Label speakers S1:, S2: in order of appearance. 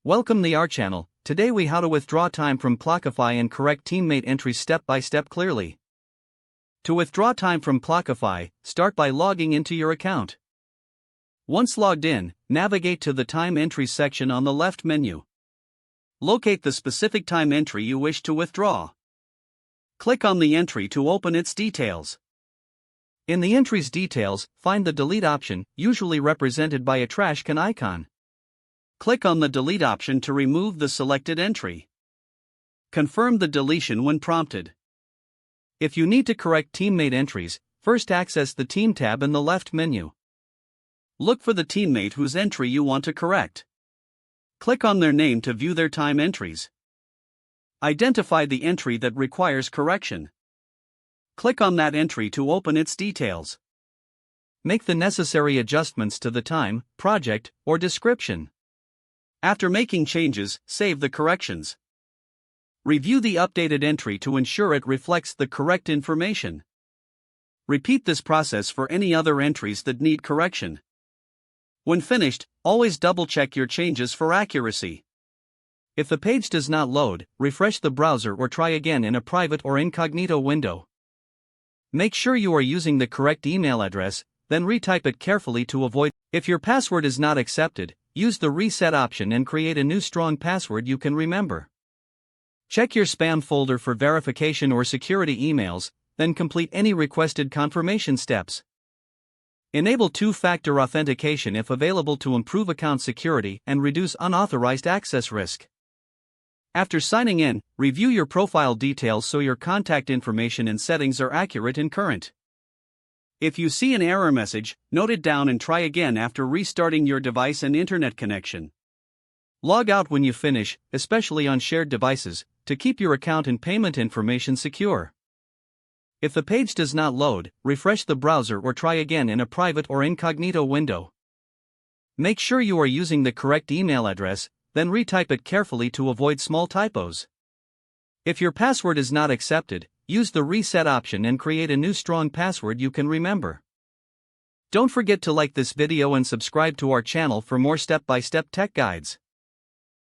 S1: Welcome to our channel. Today we how to withdraw time from Clockify and correct teammate entries step by step clearly. To withdraw time from Clockify, start by logging into your account. Once logged in, navigate to the time entries section on the left menu. Locate the specific time entry you wish to withdraw. Click on the entry to open its details. In the entry's details, find the delete option, usually represented by a trash can icon. Click on the delete option to remove the selected entry. Confirm the deletion when prompted. If you need to correct teammate entries, first access the Team tab in the left menu. Look for the teammate whose entry you want to correct. Click on their name to view their time entries. Identify the entry that requires correction. Click on that entry to open its details. Make the necessary adjustments to the time, project, or description. After making changes, save the corrections. Review the updated entry to ensure it reflects the correct information. Repeat this process for any other entries that need correction. When finished, always double-check your changes for accuracy. If the page does not load, refresh the browser or try again in a private or incognito window. Make sure you are using the correct email address, then retype it carefully to avoid. If your password is not accepted, use the reset option and create a new strong password you can remember. Check your spam folder for verification or security emails, then complete any requested confirmation steps. Enable two-factor authentication if available to improve account security and reduce unauthorized access risk. After signing in, review your profile details so your contact information and settings are accurate and current. If you see an error message, note it down and try again after restarting your device and internet connection. Log out when you finish, especially on shared devices, to keep your account and payment information secure. If the page does not load, refresh the browser or try again in a private or incognito window. Make sure you are using the correct email address, then retype it carefully to avoid small typos. If your password is not accepted, use the reset option and create a new strong password you can remember. Don't forget to like this video and subscribe to our channel for more step-by-step tech guides.